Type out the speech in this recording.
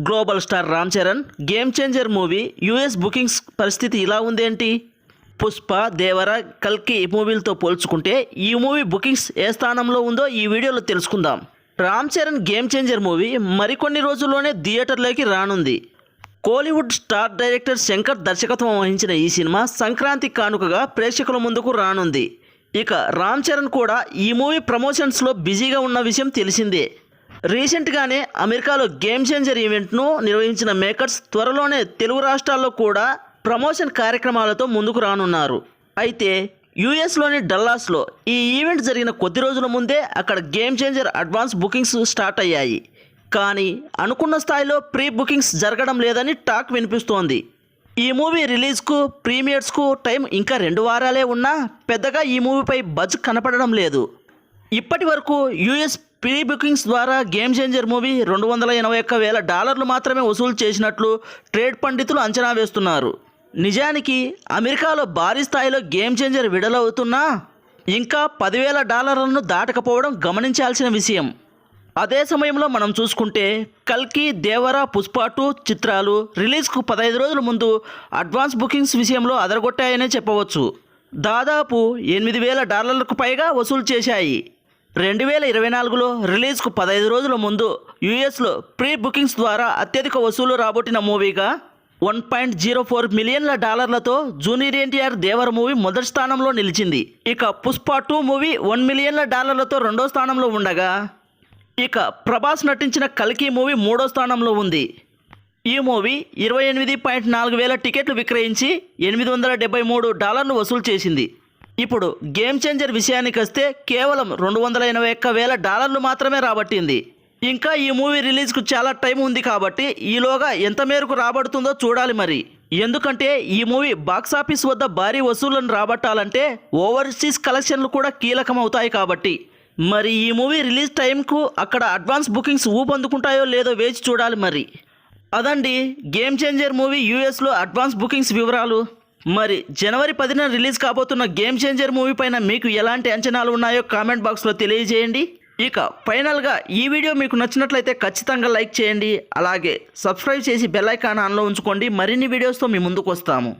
Global star Ram Charan game changer movie US bookings పరిస్థితి ఇలా ఉందేంటి? పుష్ప, దేవర, కల్కి మూవీలతో పోల్చుకుంటే ఈ మూవీ బుకింగ్స్ ఏ స్థానంలో ఉందో ఈ వీడియోలో తెలుసుకుందాం. Ram Charan game changer movie మరికొన్ని రోజుల్లోనే థియేటర్లోకి రానుంది. కోలీవుడ్ స్టార్ డైరెక్టర్ శంకర్ దర్శకత్వం వహించిన ఈ సినిమా సంక్రాంతి కానుకగా ప్రేక్షకుల ముందుకు రానుంది. ఇక రామ్ చరణ్ కూడా ఈ మూవీ ప్రమోషన్స్లో బిజీగా ఉన్న విషయం తెలిసిందే. రీసెంట్గానే అమెరికాలో గేమ్ చేంజర్ ఈవెంట్ను నిర్వహించిన మేకర్స్ త్వరలోనే తెలుగు రాష్ట్రాల్లో కూడా ప్రమోషన్ కార్యక్రమాలతో ముందుకు రానున్నారు. అయితే యూఎస్లోని డల్లాస్లో ఈ ఈవెంట్ జరిగిన కొద్ది రోజుల ముందే అక్కడ game changer advance bookings start అయ్యాయి. కానీ అనుకున్న స్థాయిలో ప్రీ బుకింగ్స్ జరగడం లేదని టాక్ వినిపిస్తోంది. ఈ మూవీ రిలీజ్కు ప్రీమియర్స్కు టైం ఇంకా 2 వారాలే ఉన్నా పెద్దగా ఈ మూవీపై బజ్ కనపడడం లేదు. ఇప్పటి వరకు యూఎస్ ప్రీ బుకింగ్స్ ద్వారా గేమ్ చేంజర్ మూవీ $281,000 మాత్రమే వసూలు చేసినట్లు ట్రేడ్ పండితులు అంచనా వేస్తున్నారు. నిజానికి అమెరికాలో భారీ స్థాయిలో గేమ్ చేంజర్ విడుదలవుతున్నా ఇంకా $10,000 దాటకపోవడం గమనించాల్సిన విషయం. అదే సమయంలో మనం చూసుకుంటే కల్కి, దేవర, పుష్ప 2 చిత్రాలు రిలీజ్కు 15 రోజుల ముందు అడ్వాన్స్ బుకింగ్స్ విషయంలో అదరగొట్టాయనే చెప్పవచ్చు. దాదాపు $8,000 పైగా వసూలు చేశాయి. 2024లో రిలీజ్కు 15 రోజుల ముందు యూఎస్లో ప్రీ బుకింగ్స్ ద్వారా అత్యధిక వసూలు రాబట్టిన మూవీగా $1.04 మిలియన్ల జూనియర్ ఎన్టీఆర్ దేవర మూవీ మొదటి స్థానంలో నిలిచింది. ఇక పుష్ప 2 మూవీ $1 మిలియన్ల రెండో స్థానంలో ఉండగా ఇక ప్రభాస్ నటించిన కల్కి మూవీ మూడో స్థానంలో ఉంది. ఈ మూవీ 28.4 వేల టికెట్లు విక్రయించి $873 వసూలు చేసింది. ఇప్పుడు గేమ్ చేంజర్ విషయానికి వస్తే కేవలం $281,000 మాత్రమే రాబట్టింది. ఇంకా ఈ మూవీ రిలీజ్కు చాలా టైం ఉంది కాబట్టి ఈలోగా ఎంత మేరకు రాబడుతుందో చూడాలి మరి. ఎందుకంటే ఈ మూవీ బాక్సాఫీస్ వద్ద భారీ వసూళ్లను రాబట్టాలంటే ఓవర్సీస్ కలెక్షన్లు కూడా కీలకమవుతాయి కాబట్టి మరి ఈ మూవీ రిలీజ్ టైంకు అక్కడ అడ్వాన్స్ బుకింగ్స్ ఊపందుకుంటాయో లేదో వేచి చూడాలి మరి. అదండి గేమ్ చేంజర్ మూవీ యూఎస్లో అడ్వాన్స్ బుకింగ్స్ వివరాలు. మరి జనవరి 10న రిలీజ్ కాబోతున్న గేమ్ చేంజర్ మూవీ పైన మీకు ఎలాంటి అంచనాలు ఉన్నాయో కామెంట్ బాక్స్లో తెలియజేయండి. ఇక ఫైనల్గా ఈ వీడియో మీకు నచ్చినట్లయితే ఖచ్చితంగా లైక్ చేయండి. అలాగే సబ్స్క్రైబ్ చేసి బెల్ ఐకాన్ ఆన్లో ఉంచుకోండి. మరిన్ని వీడియోస్తో మీ ముందుకు వస్తాము.